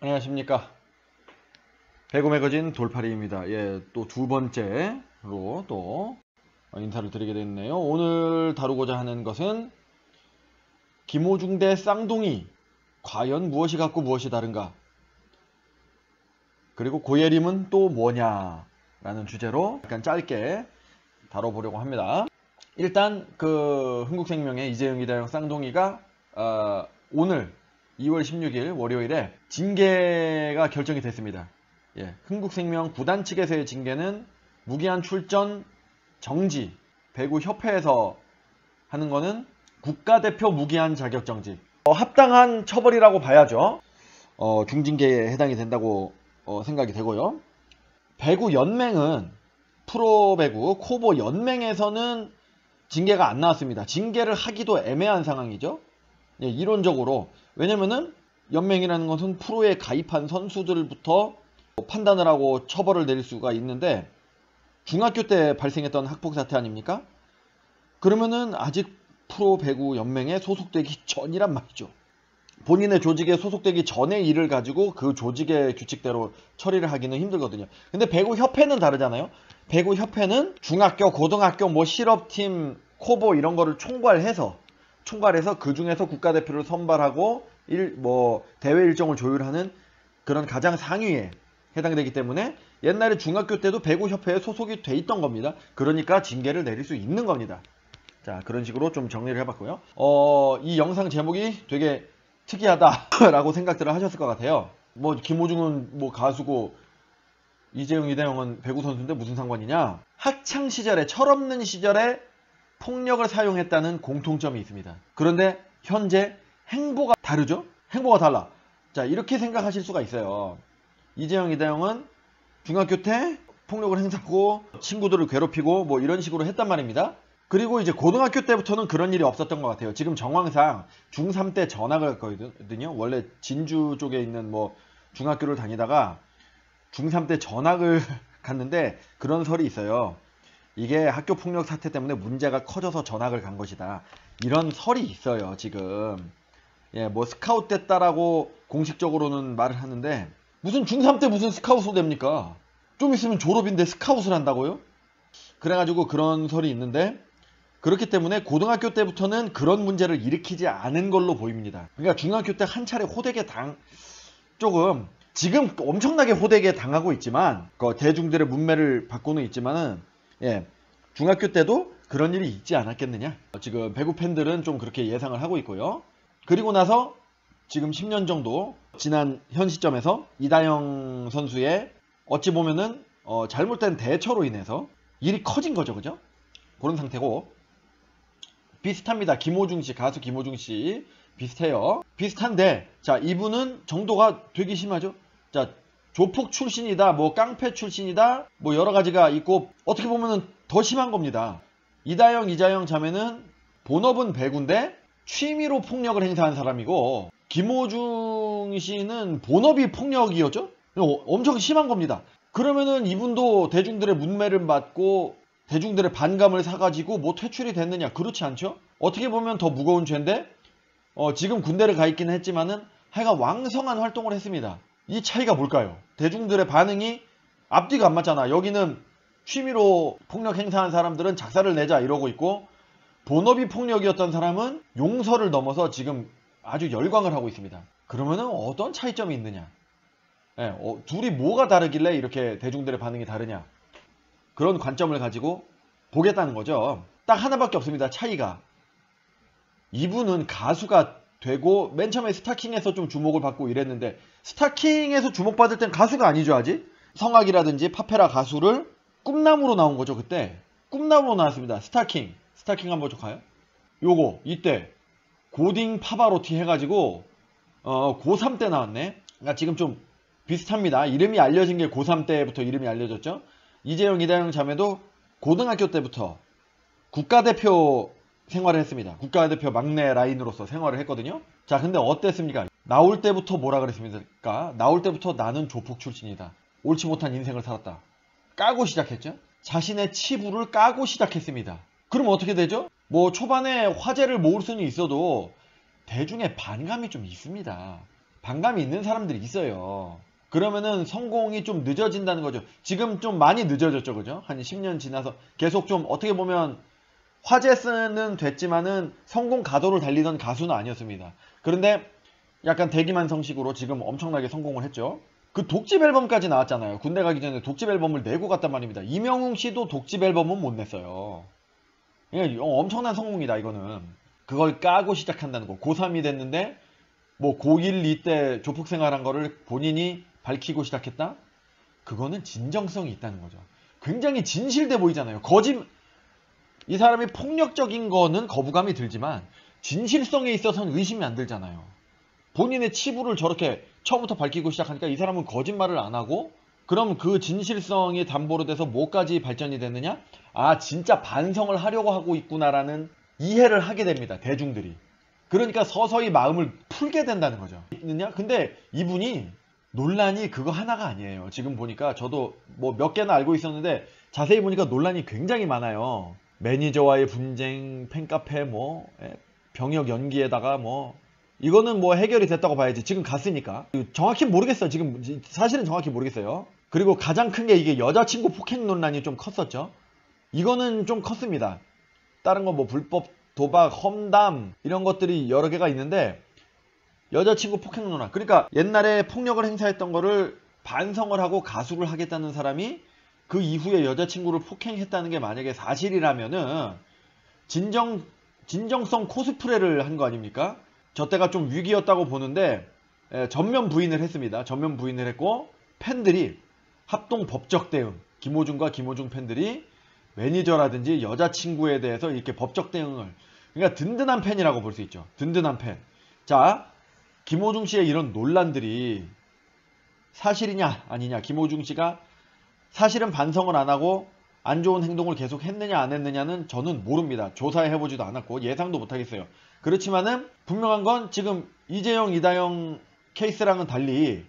안녕하십니까. 배구 매거진 돌파리입니다. 예, 또 두 번째로 또 인사를 드리게 됐네요. 오늘 다루고자 하는 것은 김호중 대 쌍둥이, 과연 무엇이 같고 무엇이 다른가? 그리고 고예림은 또 뭐냐? 라는 주제로 약간 짧게 다뤄보려고 합니다. 일단 흥국생명의 이재영, 이다영 쌍둥이가 오늘 2월 16일 월요일에 징계가 결정이 됐습니다. 예, 흥국생명 구단 측에서의 징계는 무기한 출전 정지, 배구협회에서 하는 거는 국가대표 무기한 자격 정지. 합당한 처벌이라고 봐야죠. 중징계에 해당이 된다고 생각이 되고요. 배구연맹은 프로배구 코보 연맹에서는 징계가 안 나왔습니다. 징계를 하기도 애매한 상황이죠. 예, 이론적으로. 왜냐면은 연맹이라는 것은 프로에 가입한 선수들부터 판단을 하고 처벌을 내릴 수가 있는데 중학교 때 발생했던 학폭 사태 아닙니까? 그러면은 아직 프로 배구 연맹에 소속되기 전이란 말이죠. 본인의 조직에 소속되기 전의 일을 가지고 그 조직의 규칙대로 처리를 하기는 힘들거든요. 근데 배구협회는 다르잖아요. 배구협회는 중학교, 고등학교, 실업팀, 코보 이런 거를 총괄해서 그 중에서 국가대표를 선발하고 대회 일정을 조율하는 그런 가장 상위에 해당되기 때문에 옛날에 중학교 때도 배구협회에 소속이 돼 있던 겁니다. 그러니까 징계를 내릴 수 있는 겁니다. 자, 그런 식으로 좀 정리를 해봤고요. 이 영상 제목이 되게 특이하다라고 생각들을 하셨을 것 같아요. 김호중은 가수고 이재영, 이다영은 배구 선수인데 무슨 상관이냐? 학창 시절에, 철없는 시절에 폭력을 사용했다는 공통점이 있습니다. 그런데 현재 행보가 다르죠? 행보가 달라. 자, 이렇게 생각하실 수가 있어요. 이재영, 이다영은 중학교 때 폭력을 행사하고 친구들을 괴롭히고 이런 식으로 했단 말입니다. 그리고 이제 고등학교 때부터는 그런 일이 없었던 것 같아요. 지금 정황상 중3 때 전학을 갔거든요. 원래 진주 쪽에 있는 중학교를 다니다가 중3 때 전학을 갔는데 그런 설이 있어요. 이게 학교 폭력 사태 때문에 문제가 커져서 전학을 간 것이다. 이런 설이 있어요, 지금. 예, 스카웃 됐다라고 공식적으로는 말을 하는데 무슨 중3 때 무슨 스카웃을 됩니까? 좀 있으면 졸업인데 스카웃을 한다고요? 그래가지고 그런 설이 있는데 그렇기 때문에 고등학교 때부터는 그런 문제를 일으키지 않은 걸로 보입니다. 그러니까 중학교 때 한 차례 호되게 조금 지금 엄청나게 호되게 당하고 있지만 대중들의 문매를 받고는 있지만은 예, 중학교 때도 그런 일이 있지 않았겠느냐. 지금 배구 팬들은 좀 그렇게 예상을 하고 있고요. 그리고 나서 지금 10년 정도 지난 현 시점에서 이다영 선수의 어찌 보면은 잘못된 대처로 인해서 일이 커진 거죠, 그죠? 그런 상태고 비슷합니다. 김호중씨, 가수 김호중씨 비슷해요. 비슷한데 자, 이분은 정도가 되게 심하죠. 자, 조폭 출신이다, 깡패 출신이다, 여러 가지가 있고 어떻게 보면은 더 심한 겁니다. 이다영, 이자영 자매는 본업은 배구인데 취미로 폭력을 행사한 사람이고 김호중 씨는 본업이 폭력이었죠. 엄청 심한 겁니다. 그러면은 이분도 대중들의 문매를 받고 대중들의 반감을 사가지고 퇴출이 됐느냐? 그렇지 않죠? 어떻게 보면 더 무거운 죄인데 지금 군대를 가 있기는 했지만은 하여간 왕성한 활동을 했습니다. 이 차이가 뭘까요? 대중들의 반응이 앞뒤가 안 맞잖아. 여기는 취미로 폭력 행사한 사람들은 작사를 내자 이러고 있고 본업이 폭력이었던 사람은 용서를 넘어서 지금 아주 열광을 하고 있습니다. 그러면은 어떤 차이점이 있느냐? 예, 둘이 뭐가 다르길래 이렇게 대중들의 반응이 다르냐? 그런 관점을 가지고 보겠다는 거죠. 딱 하나밖에 없습니다. 차이가. 이분은 가수가 되고 맨 처음에 스타킹에서 좀 주목을 받고 이랬는데 스타킹에서 주목받을 땐 가수가 아니죠, 아직. 성악이라든지 파페라 가수를 꿈나무로 나온 거죠, 그때. 꿈나무로 나왔습니다. 스타킹 한번 볼까요? 요거 이때 고딩 파바로티 해가지고 고3 때 나왔네. 그러니까 지금 좀 비슷합니다. 이름이 알려진 게 고3 때부터 이름이 알려졌죠. 이재영, 이다영 자매도 고등학교 때부터 국가대표 생활을 했습니다. 국가대표 막내 라인으로서 생활을 했거든요. 자, 근데 어땠습니까? 나올 때부터 뭐라 그랬습니까? 나올 때부터 나는 조폭 출신이다. 옳지 못한 인생을 살았다. 까고 시작했죠. 자신의 치부를 까고 시작했습니다. 그럼 어떻게 되죠? 초반에 화제를 모을 수는 있어도 대중의 반감이 좀 있습니다. 반감이 있는 사람들이 있어요. 그러면은 성공이 좀 늦어진다는 거죠. 지금 좀 많이 늦어졌죠, 그죠? 한 10년 지나서 계속 좀 어떻게 보면 화제는 됐지만은 성공 가도를 달리던 가수는 아니었습니다. 그런데 약간 대기만성식으로 지금 엄청나게 성공을 했죠. 그 독집 앨범까지 나왔잖아요. 군대 가기 전에 독집 앨범을 내고 갔단 말입니다. 이명웅 씨도 독집 앨범은 못 냈어요. 엄청난 성공이다, 이거는. 그걸 까고 시작한다는 거. 고3이 됐는데 뭐 고1, 2 때 조폭 생활한 거를 본인이 밝히고 시작했다? 그거는 진정성이 있다는 거죠. 굉장히 진실돼 보이잖아요. 이 사람이 폭력적인 거는 거부감이 들지만 진실성에 있어서는 의심이 안 들잖아요. 본인의 치부를 저렇게 처음부터 밝히고 시작하니까 이 사람은 거짓말을 안 하고, 그럼 그 진실성이 담보로 돼서 뭐까지 발전이 됐느냐? 아, 진짜 반성을 하려고 하고 있구나라는 이해를 하게 됩니다, 대중들이. 그러니까 서서히 마음을 풀게 된다는 거죠. 근데 이분이 논란이 그거 하나가 아니에요. 지금 보니까 저도 뭐 몇 개나 알고 있었는데 자세히 보니까 논란이 굉장히 많아요. 매니저와의 분쟁, 팬카페, 병역 연기에다가 이거는 뭐 해결이 됐다고 봐야지. 지금 갔으니까. 정확히 모르겠어요. 지금 사실은 정확히 모르겠어요. 그리고 가장 큰 게 이게 여자친구 폭행 논란이 좀 컸었죠. 이거는 좀 컸습니다. 다른 거 뭐 불법 도박, 험담 이런 것들이 여러 개가 있는데 여자친구 폭행 논란. 그러니까 옛날에 폭력을 행사했던 거를 반성을 하고 가수를 하겠다는 사람이 그 이후에 여자친구를 폭행했다는 게 만약에 사실이라면은 진정성 코스프레를 한 거 아닙니까? 저 때가 좀 위기였다고 보는데 전면 부인을 했습니다. 전면 부인을 했고 팬들이 합동 법적 대응, 김호중과 김호중 팬들이 매니저라든지 여자친구에 대해서 이렇게 법적 대응을, 그러니까 든든한 팬이라고 볼 수 있죠. 든든한 팬. 자, 김호중 씨의 이런 논란들이 사실이냐 아니냐, 김호중 씨가 사실은 반성을 안 하고 안 좋은 행동을 계속 했느냐 안 했느냐는 저는 모릅니다. 조사해보지도 않았고 예상도 못하겠어요. 그렇지만은 분명한 건 지금 이재영, 이다영 케이스랑은 달리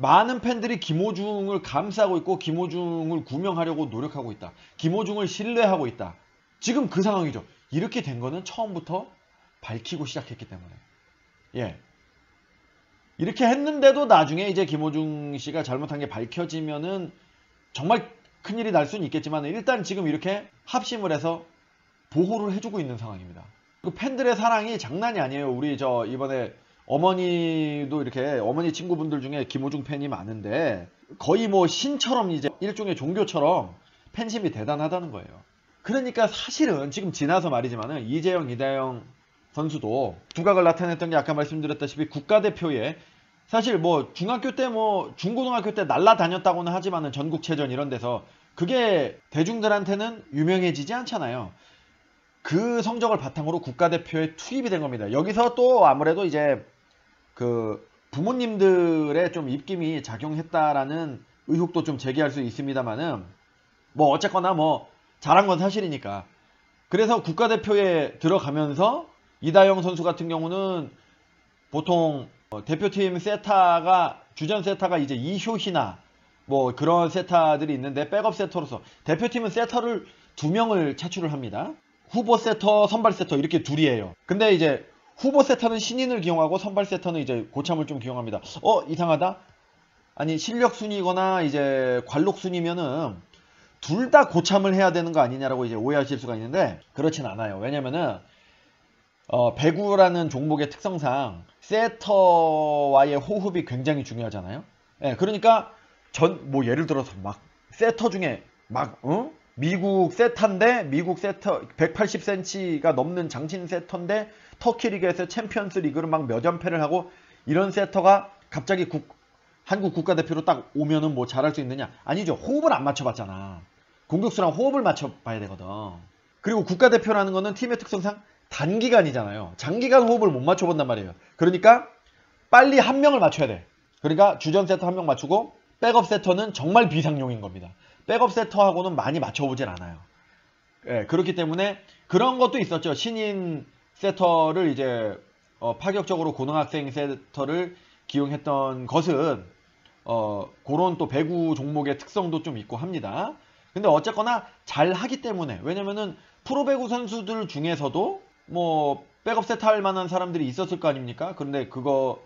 많은 팬들이 김호중을 감싸고 있고 김호중을 구명하려고 노력하고 있다. 김호중을 신뢰하고 있다. 지금 그 상황이죠. 이렇게 된 거는 처음부터 밝히고 시작했기 때문에. 예. 이렇게 했는데도 나중에 이제 김호중 씨가 잘못한 게 밝혀지면은 정말 큰일이 날 수는 있겠지만 일단 지금 이렇게 합심을 해서 보호를 해주고 있는 상황입니다. 그 팬들의 사랑이 장난이 아니에요. 우리 이번에 어머니도 이렇게 어머니 친구분들 중에 김호중 팬이 많은데 거의 뭐 신처럼 이제 일종의 종교처럼 팬심이 대단하다는 거예요. 그러니까 사실은 지금 지나서 말이지만은 이재영, 이다영 선수도 두각을 나타냈던 게 아까 말씀드렸다시피 국가대표에 사실 뭐 중학교 때 중고등학교 때 날라다녔다고는 하지만은 전국체전 이런 데서 그게 대중들한테는 유명해지지 않잖아요. 그 성적을 바탕으로 국가대표에 투입이 된 겁니다. 여기서 또 아무래도 이제 그 부모님들의 좀 입김이 작용했다라는 의혹도 좀 제기할 수 있습니다만은 뭐 어쨌거나 잘한 건 사실이니까. 그래서 국가대표에 들어가면서 이다영 선수 같은 경우는 보통 대표팀 세타가 주전 세타가 이제 이효희나 그런 세타들이 있는데 백업 세터로서 대표팀은 세터를 2명을 차출을 합니다. 후보 세터, 선발 세터 이렇게 둘이에요. 근데 이제 후보 세터는 신인을 기용하고 선발 세터는 이제 고참을 좀 기용합니다. 이상하다? 아니 실력 순위거나 이제 관록 순위면은 둘 다 고참을 해야 되는 거 아니냐라고 이제 오해하실 수가 있는데 그렇진 않아요. 왜냐면은 배구라는 종목의 특성상 세터와의 호흡이 굉장히 중요하잖아요. 예, 그러니까 예를 들어서 세터 중에 미국 세타인데 미국 세터 180cm가 넘는 장신 세터인데 터키 리그에서 챔피언스 리그를 몇 연패를 하고 이런 세터가 갑자기 한국 국가대표로 딱 오면은 잘할 수 있느냐? 아니죠. 호흡을 안 맞춰봤잖아. 공격수랑 호흡을 맞춰봐야 되거든. 그리고 국가대표라는 거는 팀의 특성상 단기간이잖아요. 장기간 호흡을 못 맞춰본단 말이에요. 그러니까 빨리 한 명을 맞춰야 돼. 그러니까 주전 세터 한 명 맞추고 백업 세터는 정말 비상용인 겁니다. 백업 세터하고는 많이 맞춰보질 않아요. 예, 그렇기 때문에 그런 것도 있었죠. 신인 세터를 이제 파격적으로 고등학생 세터를 기용했던 것은 그런 또 배구 종목의 특성도 좀 있고 합니다. 근데 어쨌거나 잘 하기 때문에, 왜냐면은 프로배구 선수들 중에서도 백업 세터 할 만한 사람들이 있었을 거 아닙니까? 그런데 그거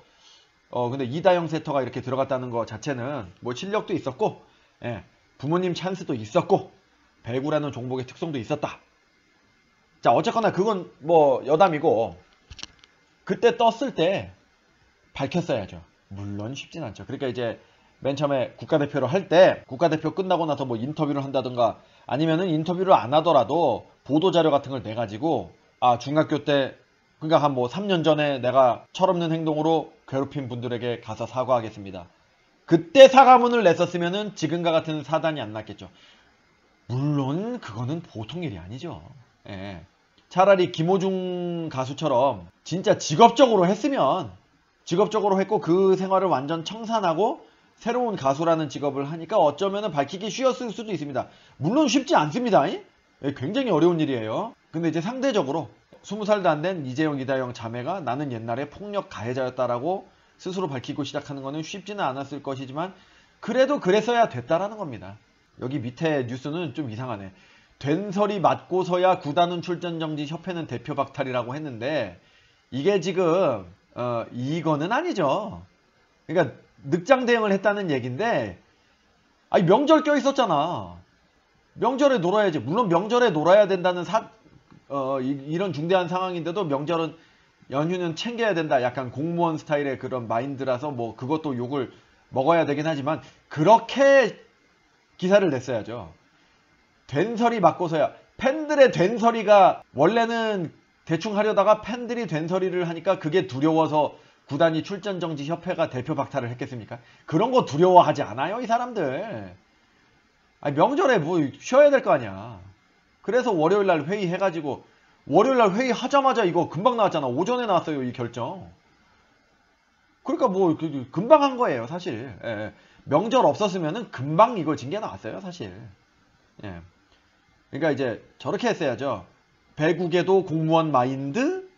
근데 이다영 세터가 이렇게 들어갔다는 거 자체는 뭐 실력도 있었고, 예, 부모님 찬스도 있었고, 배구라는 종목의 특성도 있었다. 자, 어쨌거나 그건 뭐 여담이고, 그때 떴을 때 밝혔어야죠. 물론 쉽진 않죠. 그러니까 이제 맨 처음에 국가대표를 할 때, 국가대표 끝나고 나서 뭐 인터뷰를 한다든가, 아니면은 인터뷰를 안 하더라도 보도자료 같은 걸 내가지고, 아, 중학교 때, 그러니까 한 뭐 3년 전에 내가 철없는 행동으로 괴롭힌 분들에게 가서 사과하겠습니다. 그때 사과문을 냈었으면은 지금과 같은 사단이 안 났겠죠. 물론 그거는 보통 일이 아니죠. 예. 차라리 김호중 가수처럼 진짜 직업적으로 했으면, 직업적으로 했고 그 생활을 완전 청산하고 새로운 가수라는 직업을 하니까 어쩌면 밝히기 쉬웠을 수도 있습니다. 물론 쉽지 않습니다. 예, 굉장히 어려운 일이에요. 근데 이제 상대적으로 20살도 안 된 이재영, 이다영 자매가 나는 옛날에 폭력 가해자였다라고 스스로 밝히고 시작하는 거는 쉽지는 않았을 것이지만, 그래도 그랬어야 됐다라는 겁니다. 여기 밑에 뉴스는 좀 이상하네. 된설이 맞고서야 구단은 출전 정지, 협회는 대표 박탈이라고 했는데, 이게 지금 이거는 아니죠. 그러니까 늑장 대응을 했다는 얘기인데, 아니 명절 껴 있었잖아. 명절에 놀아야지. 물론 명절에 놀아야 된다는 이런 중대한 상황인데도 명절은, 연휴는 챙겨야 된다. 약간 공무원 스타일의 그런 마인드라서 뭐 그것도 욕을 먹어야 되긴 하지만, 그렇게 기사를 냈어야죠. 된설이 맞고서야. 팬들의 된설이가 원래는 대충 하려다가 팬들이 된설이를 하니까 그게 두려워서 구단이 출전 정지, 협회가 대표 박탈을 했겠습니까? 그런 거 두려워하지 않아요, 이 사람들. 아니, 명절에 뭐 쉬어야 될 거 아니야. 그래서 월요일날 회의해가지고, 월요일날 회의하자마자 이거 금방 나왔잖아. 오전에 나왔어요, 이 결정. 그러니까 뭐 금방 한 거예요, 사실. 예. 명절 없었으면은 금방 이거 징계 나왔어요, 사실. 예. 그러니까 이제 저렇게 했어야죠. 배국에도 공무원 마인드,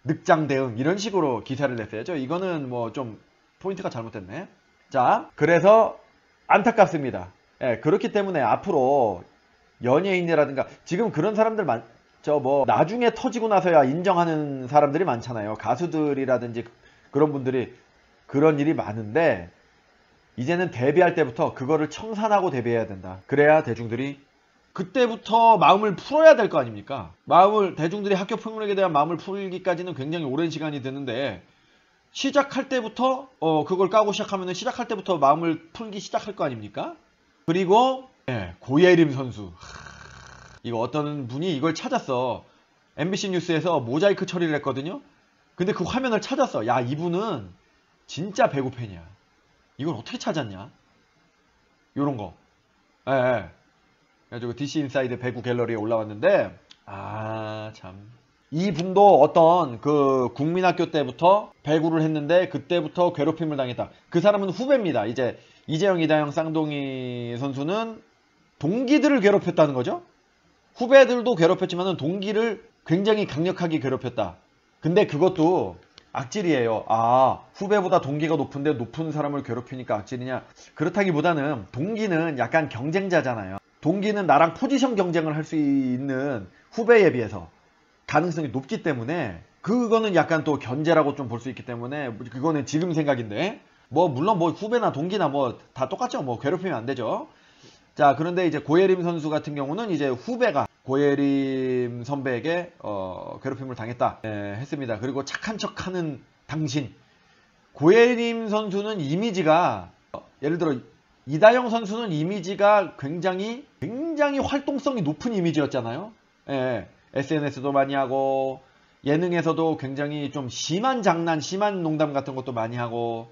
늑장 대응, 이런 식으로 기사를 냈어야죠. 이거는 뭐 좀 포인트가 잘못됐네. 자, 그래서 안타깝습니다. 예, 그렇기 때문에 앞으로 연예인이라든가, 지금 그런 사람들 나중에 터지고 나서야 인정하는 사람들이 많잖아요. 가수들이라든지 그런 분들이 그런 일이 많은데, 이제는 데뷔할 때부터 그거를 청산하고 데뷔해야 된다. 그래야 대중들이 그때부터 마음을 풀어야 될 거 아닙니까? 대중들이 학교 폭력에 대한 마음을 풀기까지는 굉장히 오랜 시간이 드는데, 시작할 때부터 그걸 까고 시작하면 시작할 때부터 마음을 풀기 시작할 거 아닙니까? 그리고 고예림 선수, 이거 어떤 분이 이걸 찾았어. MBC 뉴스에서 모자이크 처리를 했거든요. 근데 그 화면을 찾았어. 야, 이분은 진짜 배구 팬이야. 이걸 어떻게 찾았냐? 요런 거. 예. 그래가지고 DC 인사이드 배구 갤러리에 올라왔는데, 아, 참. 이분도 어떤 그 국민학교 때부터 배구를 했는데 그때부터 괴롭힘을 당했다. 그 사람은 후배입니다. 이제 이재영, 이다영, 쌍둥이 선수는 동기들을 괴롭혔다는 거죠. 후배들도 괴롭혔지만 동기를 굉장히 강력하게 괴롭혔다. 근데 그것도 악질이에요. 아, 후배보다 동기가 높은데 높은 사람을 괴롭히니까 악질이냐? 그렇다기보다는 동기는 약간 경쟁자잖아요. 동기는 나랑 포지션 경쟁을 할 수 있는 후배에 비해서 가능성이 높기 때문에, 그거는 약간 또 견제라고 좀 볼 수 있기 때문에, 그거는 지금 생각인데, 뭐 물론 뭐 후배나 동기나 뭐 다 똑같죠. 뭐 괴롭히면 안 되죠. 자, 그런데 이제 고예림 선수 같은 경우는 이제 후배가 고예림 선배에게 괴롭힘을 당했다 했습니다. 그리고 착한 척하는 당신. 고예림 선수는 이미지가, 예를 들어 이다영 선수는 이미지가 굉장히 활동성이 높은 이미지였잖아요. 예, SNS도 많이 하고 예능에서도 굉장히 좀 심한 장난, 심한 농담 같은 것도 많이 하고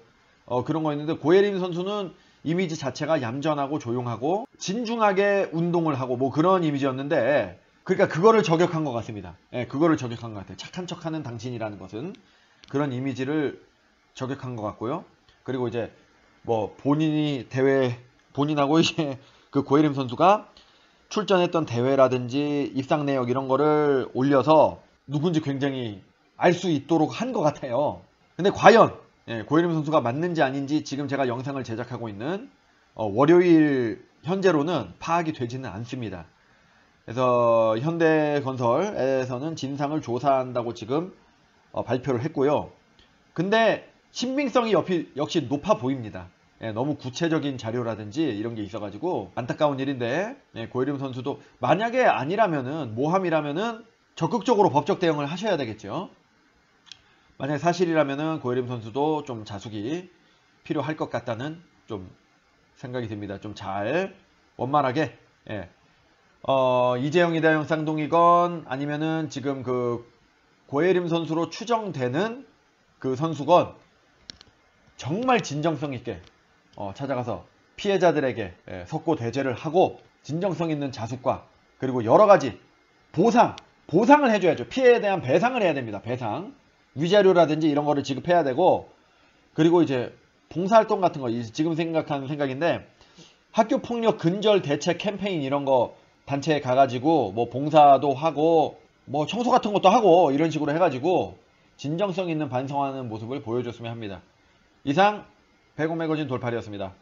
그런 거 있는데, 고예림 선수는 이미지 자체가 얌전하고 조용하고 진중하게 운동을 하고 뭐 그런 이미지였는데, 그러니까 그거를 저격한 것 같습니다. 예, 그거를 저격한 것 같아요. 착한 척하는 당신이라는 것은 그런 이미지를 저격한 것 같고요. 그리고 이제 뭐 본인하고 이제 그 고예림 선수가 출전했던 대회라든지 입상 내역 이런 거를 올려서 누군지 굉장히 알 수 있도록 한 것 같아요. 근데 과연 고예림 선수가 맞는지 아닌지 지금 제가 영상을 제작하고 있는 월요일 현재로는 파악이 되지는 않습니다. 그래서 현대건설에서는 진상을 조사한다고 지금 발표를 했고요. 근데 신빙성이 역시 높아 보입니다. 예, 너무 구체적인 자료라든지 이런 게 있어가지고 안타까운 일인데, 예, 고예림 선수도 만약에 아니라면은 모함이라면은 적극적으로 법적 대응을 하셔야 되겠죠. 만약에 사실이라면은 고예림 선수도 좀 자숙이 필요할 것 같다는 좀 생각이 듭니다. 좀 잘 원만하게, 예. 이재영이다 형 쌍둥이건 아니면은 지금 그 고예림 선수로 추정되는 그 선수건 정말 진정성 있게 찾아가서 피해자들에게 석고대죄를 하고 진정성 있는 자숙과 그리고 여러가지 보상을 해줘야죠. 피해에 대한 배상을 해야 됩니다. 배상, 위자료라든지 이런 거를 지급해야 되고, 그리고 이제 봉사활동 같은 거, 지금 생각하는 생각인데 학교폭력 근절 대책 캠페인 이런 거 단체에 가가지고 뭐 봉사도 하고 뭐 청소 같은 것도 하고 이런 식으로 해가지고 진정성 있는 반성하는 모습을 보여줬으면 합니다. 이상 배고매거진 돌팔이었습니다.